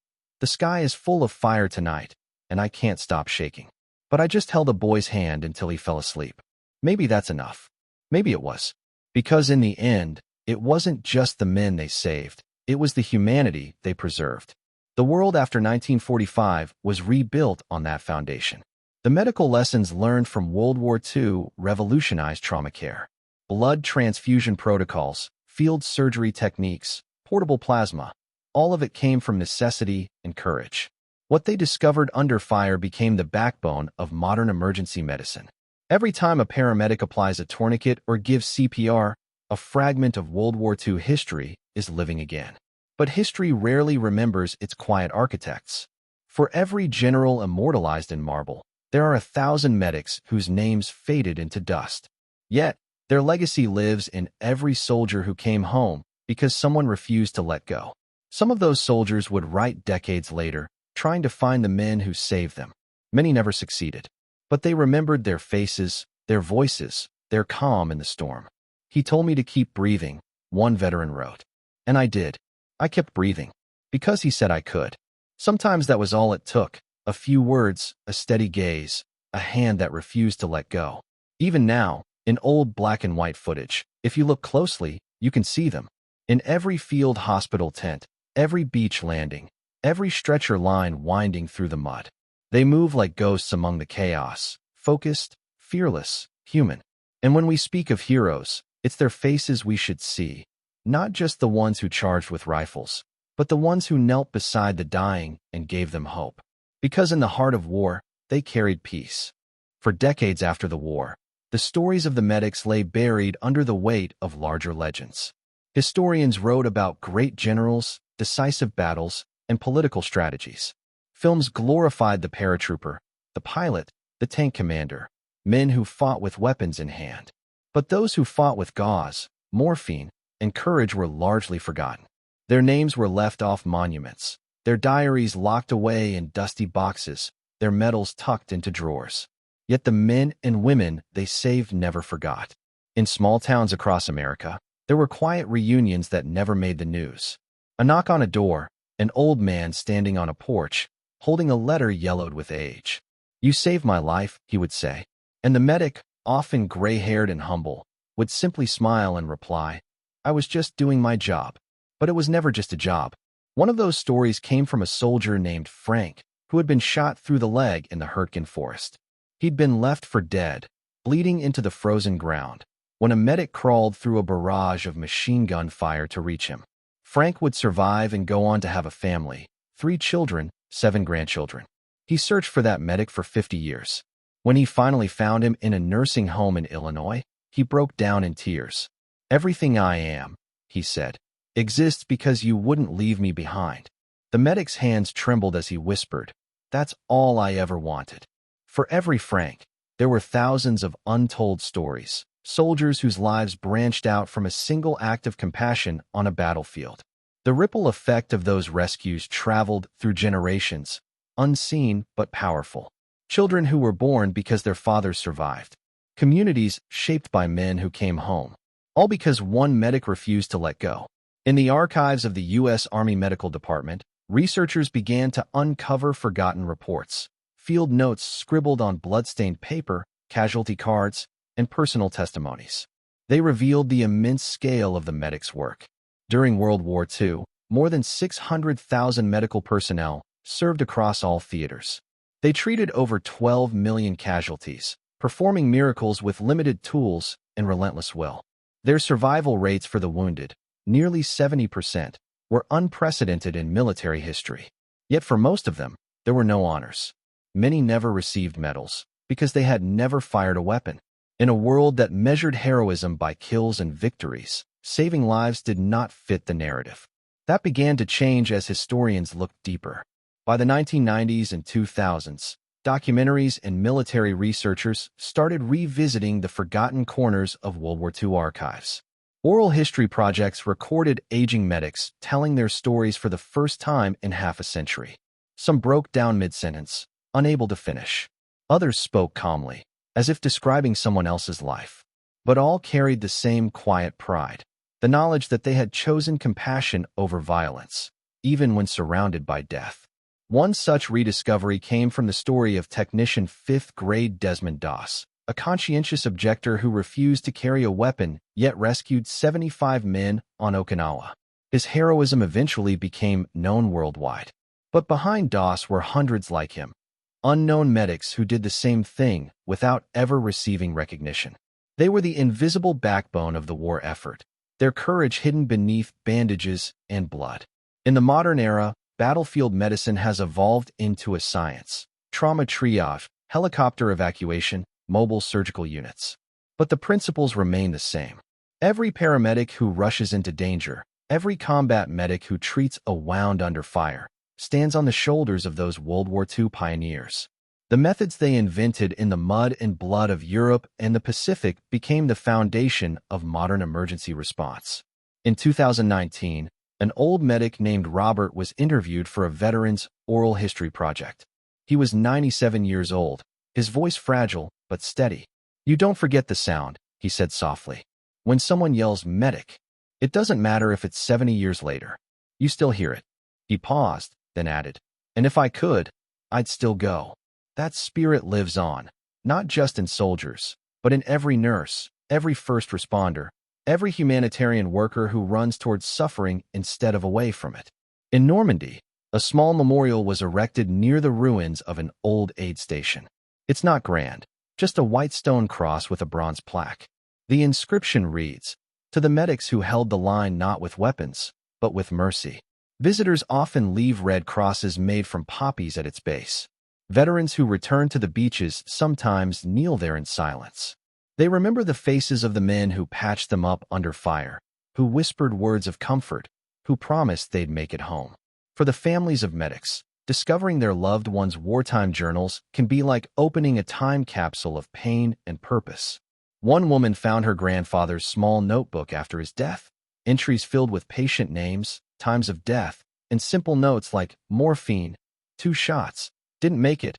"The sky is full of fire tonight, and I can't stop shaking. But I just held a boy's hand until he fell asleep. Maybe that's enough." Maybe it was. Because in the end, it wasn't just the men they saved, it was the humanity they preserved. The world after 1945 was rebuilt on that foundation. The medical lessons learned from World War II revolutionized trauma care. Blood transfusion protocols, field surgery techniques, portable plasma, all of it came from necessity and courage. What they discovered under fire became the backbone of modern emergency medicine. Every time a paramedic applies a tourniquet or gives CPR, a fragment of World War II history is living again. But history rarely remembers its quiet architects. For every general immortalized in marble, there are 1,000 medics whose names faded into dust. Yet, their legacy lives in every soldier who came home because someone refused to let go. Some of those soldiers would write decades later, trying to find the men who saved them. Many never succeeded. But they remembered their faces, their voices, their calm in the storm. "He told me to keep breathing," one veteran wrote. And I did. I kept breathing. Because he said I could. Sometimes that was all it took. A few words, a steady gaze, a hand that refused to let go. Even now, in old black and white footage, if you look closely, you can see them. In every field hospital tent, every beach landing, every stretcher line winding through the mud. They move like ghosts among the chaos, focused, fearless, human. And when we speak of heroes, it's their faces we should see, not just the ones who charged with rifles, but the ones who knelt beside the dying and gave them hope. Because in the heart of war, they carried peace. For decades after the war, the stories of the medics lay buried under the weight of larger legends. Historians wrote about great generals, decisive battles, and political strategies. Films glorified the paratrooper, the pilot, the tank commander, men who fought with weapons in hand. But those who fought with gauze, morphine, and courage were largely forgotten. Their names were left off monuments, their diaries locked away in dusty boxes, their medals tucked into drawers. Yet the men and women they saved never forgot. In small towns across America, there were quiet reunions that never made the news. A knock on a door, an old man standing on a porch, holding a letter yellowed with age. "You saved my life," he would say. And the medic, often gray-haired and humble, would simply smile and reply, "I was just doing my job." But it was never just a job. One of those stories came from a soldier named Frank, who had been shot through the leg in the Hurtgen forest. He'd been left for dead, bleeding into the frozen ground, when a medic crawled through a barrage of machine gun fire to reach him. Frank would survive and go on to have a family, 3 children, 7 grandchildren. He searched for that medic for 50 years. When he finally found him in a nursing home in Illinois, he broke down in tears. "Everything I am," he said, "exists because you wouldn't leave me behind." The medic's hands trembled as he whispered, "That's all I ever wanted." For every Frank, there were thousands of untold stories, soldiers whose lives branched out from a single act of compassion on a battlefield. The ripple effect of those rescues traveled through generations, unseen but powerful. Children who were born because their fathers survived. Communities shaped by men who came home. All because one medic refused to let go. In the archives of the U.S. Army Medical Department, researchers began to uncover forgotten reports, field notes scribbled on blood-stained paper, casualty cards, and personal testimonies. They revealed the immense scale of the medic's work. During World War II, more than 600,000 medical personnel served across all theaters. They treated over 12 million casualties, performing miracles with limited tools and relentless will. Their survival rates for the wounded, nearly 70%, were unprecedented in military history. Yet for most of them, there were no honors. Many never received medals because they had never fired a weapon. In a world that measured heroism by kills and victories, saving lives did not fit the narrative. That began to change as historians looked deeper. By the 1990s and 2000s, documentaries and military researchers started revisiting the forgotten corners of World War II archives. Oral history projects recorded aging medics telling their stories for the first time in half a century. Some broke down mid-sentence, unable to finish. Others spoke calmly, as if describing someone else's life. But all carried the same quiet pride, the knowledge that they had chosen compassion over violence, even when surrounded by death. One such rediscovery came from the story of technician 5th grade Desmond Doss, a conscientious objector who refused to carry a weapon yet rescued 75 men on Okinawa. His heroism eventually became known worldwide. But behind Doss were hundreds like him, unknown medics who did the same thing without ever receiving recognition. They were the invisible backbone of the war effort, their courage hidden beneath bandages and blood. In the modern era, battlefield medicine has evolved into a science. Trauma triage, helicopter evacuation, mobile surgical units. But the principles remain the same. Every paramedic who rushes into danger, every combat medic who treats a wound under fire, stands on the shoulders of those World War II pioneers. The methods they invented in the mud and blood of Europe and the Pacific became the foundation of modern emergency response. In 2019, an old medic named Robert was interviewed for a veteran's oral history project. He was 97 years old, his voice fragile but steady. "You don't forget the sound," he said softly. "When someone yells medic, it doesn't matter if it's 70 years later. You still hear it." He paused, then added, "And if I could, I'd still go." That spirit lives on, not just in soldiers, but in every nurse, every first responder, every humanitarian worker who runs towards suffering instead of away from it. In Normandy, a small memorial was erected near the ruins of an old aid station. It's not grand, just a white stone cross with a bronze plaque. The inscription reads, "To the medics who held the line not with weapons, but with mercy." Visitors often leave red crosses made from poppies at its base. Veterans who return to the beaches sometimes kneel there in silence. They remember the faces of the men who patched them up under fire, who whispered words of comfort, who promised they'd make it home. For the families of medics, discovering their loved ones' wartime journals can be like opening a time capsule of pain and purpose. One woman found her grandfather's small notebook after his death, entries filled with patient names, times of death, and simple notes like morphine, 2 shots, didn't make it,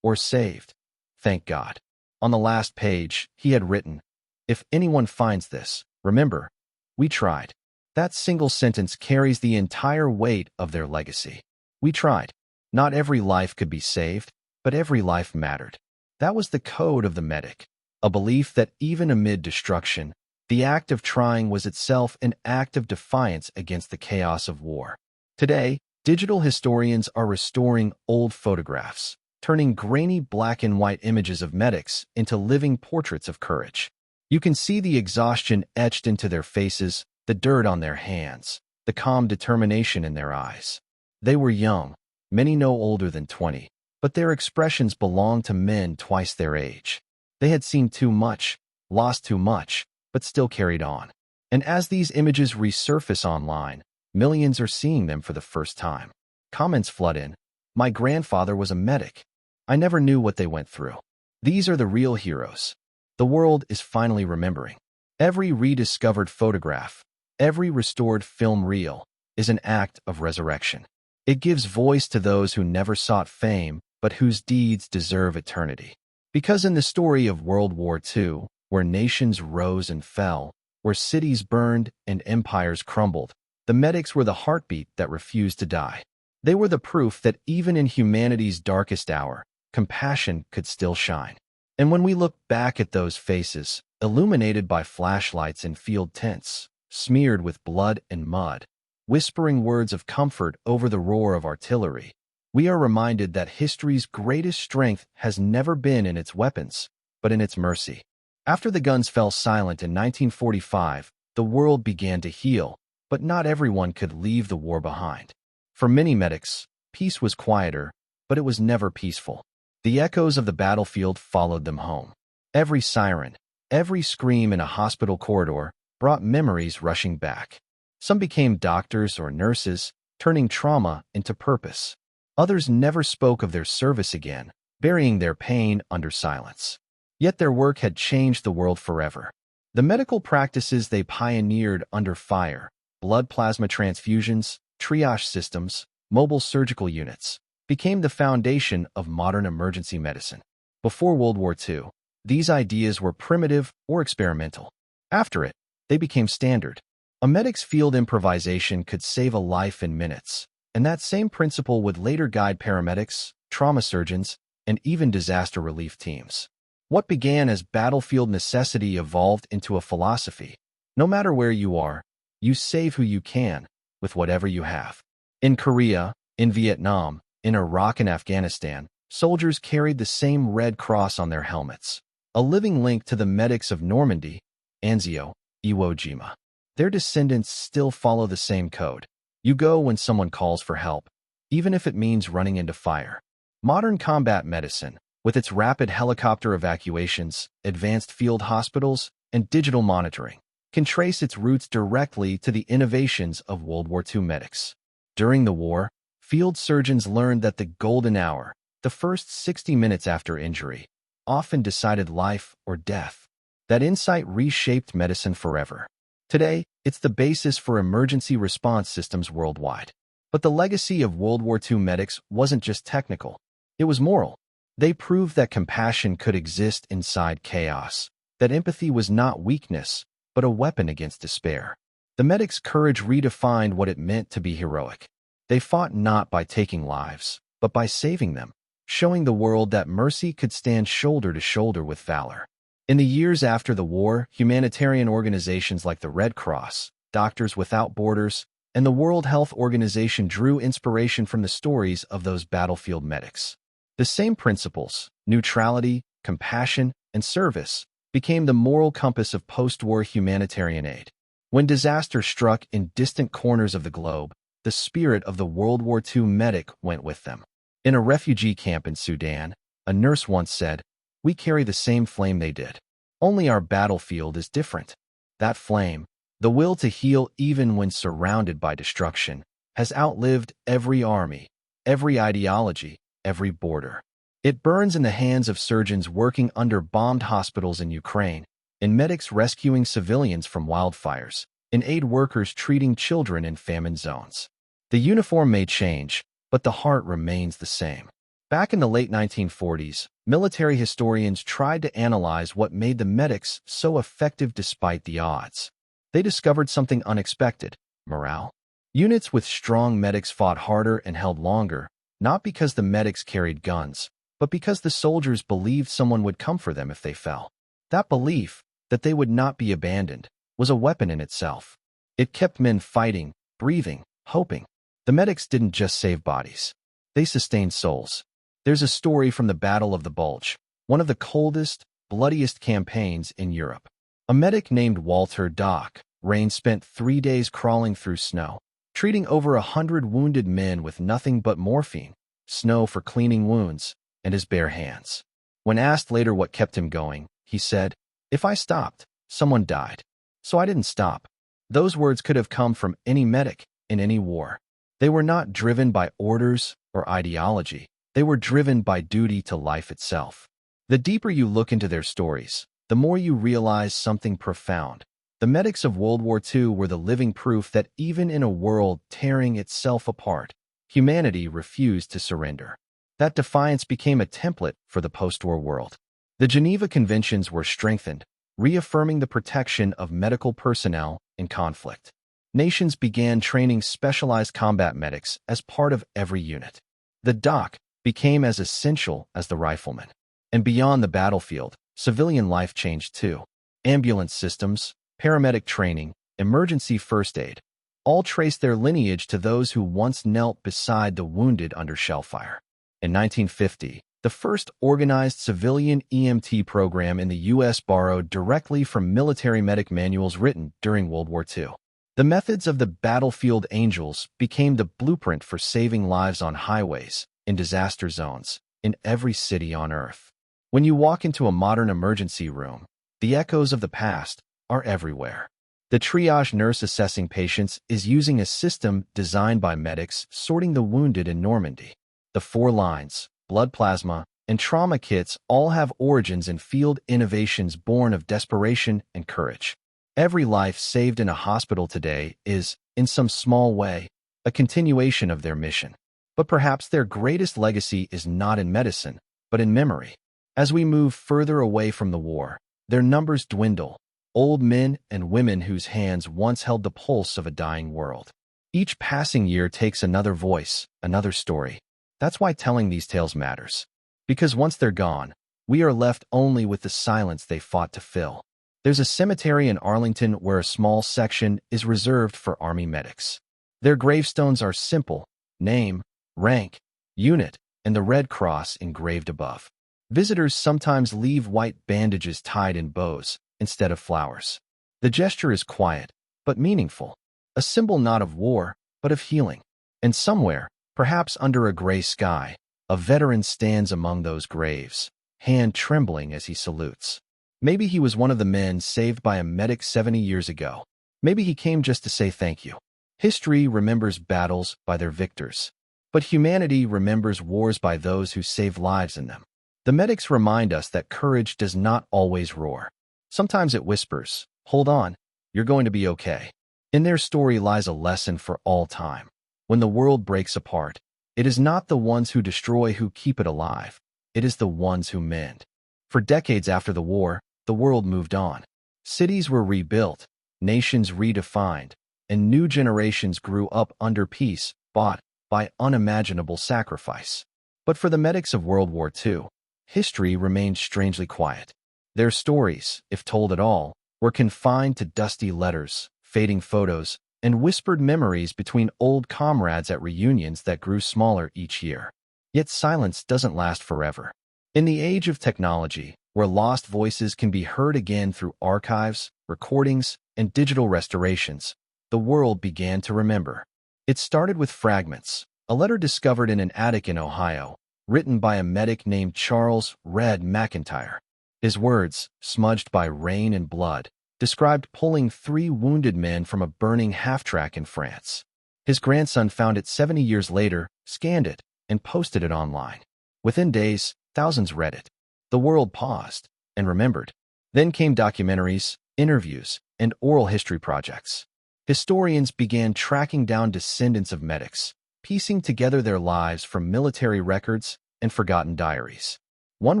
or saved. Thank God. On the last page, he had written, "If anyone finds this, remember, we tried." That single sentence carries the entire weight of their legacy. We tried. Not every life could be saved, but every life mattered. That was the code of the medic, a belief that even amid destruction, the act of trying was itself an act of defiance against the chaos of war. Today, digital historians are restoring old photographs, turning grainy black and white images of medics into living portraits of courage. You can see the exhaustion etched into their faces, the dirt on their hands, the calm determination in their eyes. They were young, many no older than 20, but their expressions belonged to men twice their age. They had seen too much, lost too much, but still carried on. And as these images resurface online, millions are seeing them for the first time. Comments flood in. My grandfather was a medic. I never knew what they went through. These are the real heroes. The world is finally remembering. Every rediscovered photograph, every restored film reel is an act of resurrection. It gives voice to those who never sought fame, but whose deeds deserve eternity. Because in the story of World War II, where nations rose and fell, where cities burned and empires crumbled, the medics were the heartbeat that refused to die. They were the proof that even in humanity's darkest hour, compassion could still shine. And when we look back at those faces, illuminated by flashlights and field tents, smeared with blood and mud, whispering words of comfort over the roar of artillery, we are reminded that history's greatest strength has never been in its weapons, but in its mercy. After the guns fell silent in 1945, the world began to heal, but not everyone could leave the war behind. For many medics, peace was quieter, but it was never peaceful. The echoes of the battlefield followed them home. Every siren, every scream in a hospital corridor brought memories rushing back. Some became doctors or nurses, turning trauma into purpose. Others never spoke of their service again, burying their pain under silence. Yet their work had changed the world forever. The medical practices they pioneered under fire, blood plasma transfusions, triage systems, mobile surgical units, became the foundation of modern emergency medicine. Before World War II, these ideas were primitive or experimental. After it, they became standard. A medic's field improvisation could save a life in minutes, and that same principle would later guide paramedics, trauma surgeons, and even disaster relief teams. What began as battlefield necessity evolved into a philosophy. No matter where you are, you save who you can, with whatever you have. In Korea, in Vietnam, in Iraq and Afghanistan, soldiers carried the same Red Cross on their helmets, a living link to the medics of Normandy, Anzio, Iwo Jima. Their descendants still follow the same code. You go when someone calls for help, even if it means running into fire. Modern combat medicine, with its rapid helicopter evacuations, advanced field hospitals, and digital monitoring, can trace its roots directly to the innovations of World War II medics. During the war, field surgeons learned that the golden hour, the first 60 minutes after injury, often decided life or death. That insight reshaped medicine forever. Today, it's the basis for emergency response systems worldwide. But the legacy of World War II medics wasn't just technical. It was moral. They proved that compassion could exist inside chaos, that empathy was not weakness, but a weapon against despair. The medics' courage redefined what it meant to be heroic. They fought not by taking lives, but by saving them, showing the world that mercy could stand shoulder to shoulder with valor. In the years after the war, humanitarian organizations like the Red Cross, Doctors Without Borders, and the World Health Organization drew inspiration from the stories of those battlefield medics. The same principles, neutrality, compassion, and service, became the moral compass of post-war humanitarian aid. When disaster struck in distant corners of the globe, the spirit of the World War II medic went with them. In a refugee camp in Sudan, a nurse once said, "We carry the same flame they did. Only our battlefield is different." That flame, the will to heal even when surrounded by destruction, has outlived every army, every ideology, every border. It burns in the hands of surgeons working under bombed hospitals in Ukraine, in medics rescuing civilians from wildfires, in aid workers treating children in famine zones. The uniform may change, but the heart remains the same. Back in the late 1940s, military historians tried to analyze what made the medics so effective despite the odds. They discovered something unexpected: morale. Units with strong medics fought harder and held longer, not because the medics carried guns, but because the soldiers believed someone would come for them if they fell. That belief, that they would not be abandoned, was a weapon in itself. It kept men fighting, breathing, hoping. The medics didn't just save bodies. They sustained souls. There's a story from the Battle of the Bulge, one of the coldest, bloodiest campaigns in Europe. A medic named Walter Dock Rain spent 3 days crawling through snow, treating over 100 wounded men with nothing but morphine, snow for cleaning wounds, and his bare hands. When asked later what kept him going, he said, "If I stopped, someone died. So I didn't stop." Those words could have come from any medic in any war. They were not driven by orders or ideology. They were driven by duty to life itself. The deeper you look into their stories, the more you realize something profound. The medics of World War II were the living proof that even in a world tearing itself apart, humanity refused to surrender. That defiance became a template for the post-war world. The Geneva Conventions were strengthened, reaffirming the protection of medical personnel in conflict. Nations began training specialized combat medics as part of every unit. The doc became as essential as the rifleman. And beyond the battlefield, civilian life changed too. Ambulance systems, paramedic training, emergency first aid, all trace their lineage to those who once knelt beside the wounded under shellfire. In 1950, the first organized civilian EMT program in the U.S. borrowed directly from military medic manuals written during World War II. The methods of the battlefield angels became the blueprint for saving lives on highways, in disaster zones, in every city on Earth. When you walk into a modern emergency room, the echoes of the past are everywhere. The triage nurse assessing patients is using a system designed by medics sorting the wounded in Normandy. The 4 lines, blood plasma, and trauma kits all have origins in field innovations born of desperation and courage. Every life saved in a hospital today is, in some small way, a continuation of their mission. But perhaps their greatest legacy is not in medicine, but in memory. As we move further away from the war, their numbers dwindle. Old men and women whose hands once held the pulse of a dying world. Each passing year takes another voice, another story. That's why telling these tales matters. Because once they're gone, we are left only with the silence they fought to fill. There's a cemetery in Arlington where a small section is reserved for Army medics. Their gravestones are simple: name, rank, unit, and the Red Cross engraved above. Visitors sometimes leave white bandages tied in bows instead of flowers. The gesture is quiet, but meaningful, a symbol not of war, but of healing. And somewhere, perhaps under a gray sky, a veteran stands among those graves, hand trembling as he salutes. Maybe he was one of the men saved by a medic 70 years ago. Maybe he came just to say thank you. History remembers battles by their victors, but humanity remembers wars by those who save lives in them. The medics remind us that courage does not always roar. Sometimes it whispers, "Hold on, you're going to be okay." In their story lies a lesson for all time. When the world breaks apart, it is not the ones who destroy who keep it alive. It is the ones who mend. For decades after the war, the world moved on. Cities were rebuilt, nations redefined, and new generations grew up under peace, bought by unimaginable sacrifice. But for the medics of World War II, history remained strangely quiet. Their stories, if told at all, were confined to dusty letters, fading photos, and whispered memories between old comrades at reunions that grew smaller each year. Yet silence doesn't last forever. In the age of technology, where lost voices can be heard again through archives, recordings, and digital restorations, the world began to remember. It started with fragments, a letter discovered in an attic in Ohio, written by a medic named Charles "Red" McIntyre. His words, smudged by rain and blood, described pulling 3 wounded men from a burning half-track in France. His grandson found it 70 years later, scanned it, and posted it online. Within days, thousands read it. The world paused and remembered. Then came documentaries, interviews, and oral history projects. Historians began tracking down descendants of medics, piecing together their lives from military records and forgotten diaries. One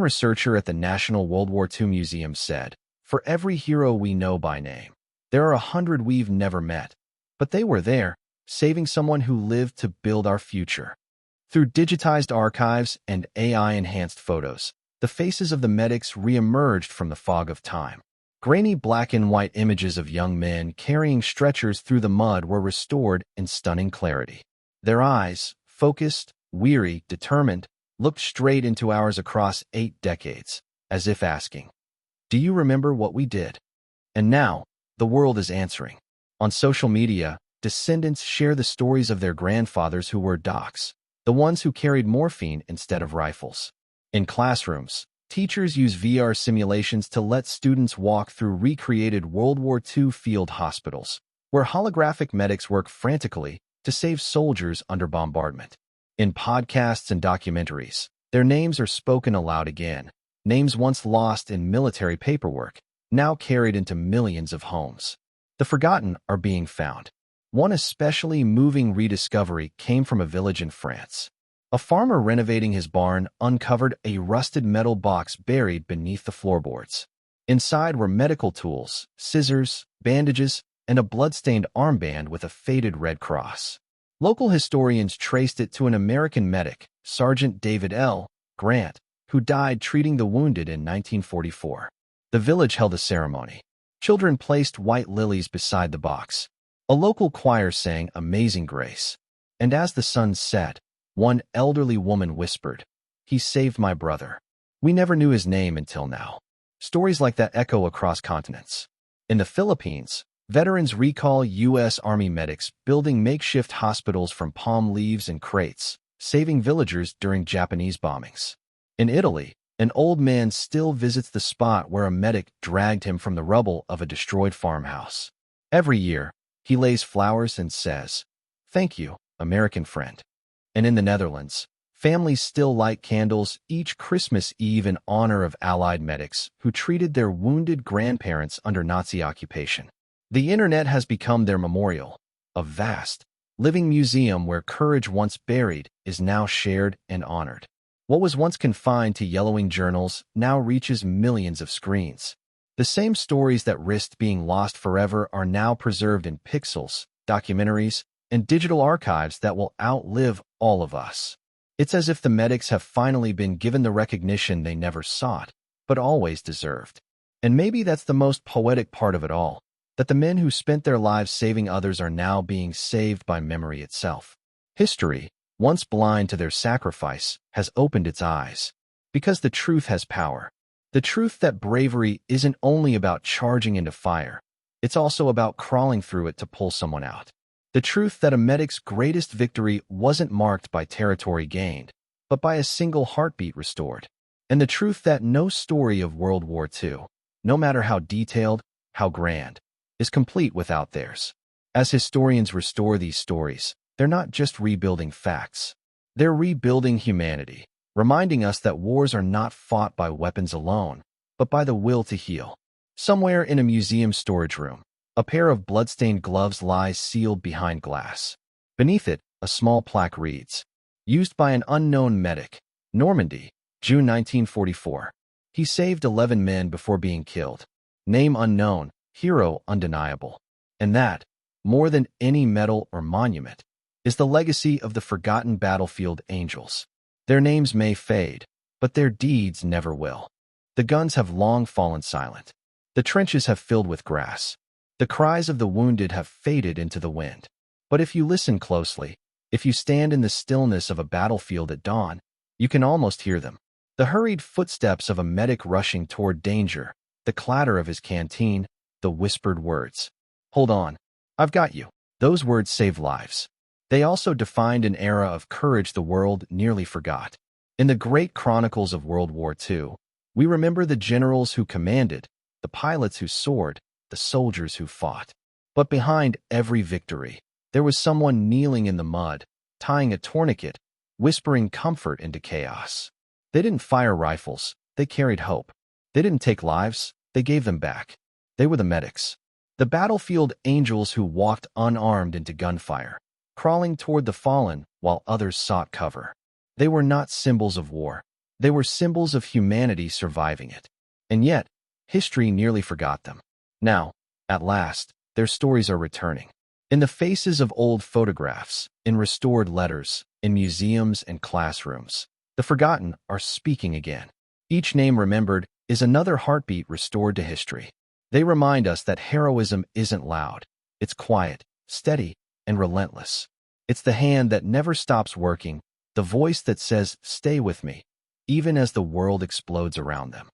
researcher at the National World War II Museum said, "For every hero we know by name, there are 100 we've never met. But they were there, saving someone who lived to build our future." Through digitized archives and AI-enhanced photos, the faces of the medics re-emerged from the fog of time. Grainy black and white images of young men carrying stretchers through the mud were restored in stunning clarity. Their eyes, focused, weary, determined, looked straight into ours across 8 decades, as if asking, "Do you remember what we did?" And now, the world is answering. On social media, descendants share the stories of their grandfathers who were docs, the ones who carried morphine instead of rifles. In classrooms, teachers use VR simulations to let students walk through recreated World War II field hospitals, where holographic medics work frantically to save soldiers under bombardment. In podcasts and documentaries, their names are spoken aloud again, names once lost in military paperwork, now carried into millions of homes. The forgotten are being found. One especially moving rediscovery came from a village in France. A farmer renovating his barn uncovered a rusted metal box buried beneath the floorboards. Inside were medical tools, scissors, bandages, and a blood-stained armband with a faded red cross. Local historians traced it to an American medic, Sergeant David L. Grant, who died treating the wounded in 1944. The village held a ceremony. Children placed white lilies beside the box. A local choir sang Amazing Grace. And as the sun set, one elderly woman whispered, "He saved my brother." We never knew his name until now. Stories like that echo across continents. In the Philippines, veterans recall U.S. Army medics building makeshift hospitals from palm leaves and crates, saving villagers during Japanese bombings. In Italy, an old man still visits the spot where a medic dragged him from the rubble of a destroyed farmhouse. Every year, he lays flowers and says, "Thank you, American friend." And in the Netherlands, families still light candles each Christmas Eve in honor of Allied medics who treated their wounded grandparents under Nazi occupation. The internet has become their memorial, a vast, living museum where courage once buried is now shared and honored. What was once confined to yellowing journals now reaches millions of screens. The same stories that risked being lost forever are now preserved in pixels, documentaries, and digital archives that will outlive all of us. It's as if the medics have finally been given the recognition they never sought, but always deserved. And maybe that's the most poetic part of it all, that the men who spent their lives saving others are now being saved by memory itself. History, once blind to their sacrifice, has opened its eyes. Because the truth has power. The truth that bravery isn't only about charging into fire, it's also about crawling through it to pull someone out. The truth that a medic's greatest victory wasn't marked by territory gained, but by a single heartbeat restored. And the truth that no story of World War II, no matter how detailed, how grand, is complete without theirs. As historians restore these stories, they're not just rebuilding facts. They're rebuilding humanity, reminding us that wars are not fought by weapons alone, but by the will to heal. Somewhere in a museum storage room, a pair of blood-stained gloves lies sealed behind glass. Beneath it, a small plaque reads, "Used by an unknown medic, Normandy, June 1944. He saved 11 men before being killed. Name unknown, hero undeniable." And that, more than any medal or monument, is the legacy of the forgotten battlefield angels. Their names may fade, but their deeds never will. The guns have long fallen silent. The trenches have filled with grass. The cries of the wounded have faded into the wind. But if you listen closely, if you stand in the stillness of a battlefield at dawn, you can almost hear them. The hurried footsteps of a medic rushing toward danger, the clatter of his canteen, the whispered words. "Hold on, I've got you." Those words saved lives. They also defined an era of courage the world nearly forgot. In the great chronicles of World War II, we remember the generals who commanded, the pilots who soared, the soldiers who fought. But behind every victory, there was someone kneeling in the mud, tying a tourniquet, whispering comfort into chaos. They didn't fire rifles, they carried hope. They didn't take lives, they gave them back. They were the medics. The battlefield angels who walked unarmed into gunfire, crawling toward the fallen while others sought cover. They were not symbols of war. They were symbols of humanity surviving it. And yet, history nearly forgot them. Now, at last, their stories are returning. In the faces of old photographs, in restored letters, in museums and classrooms, the forgotten are speaking again. Each name remembered is another heartbeat restored to history. They remind us that heroism isn't loud. It's quiet, steady, and relentless. It's the hand that never stops working, the voice that says, "Stay with me," even as the world explodes around them.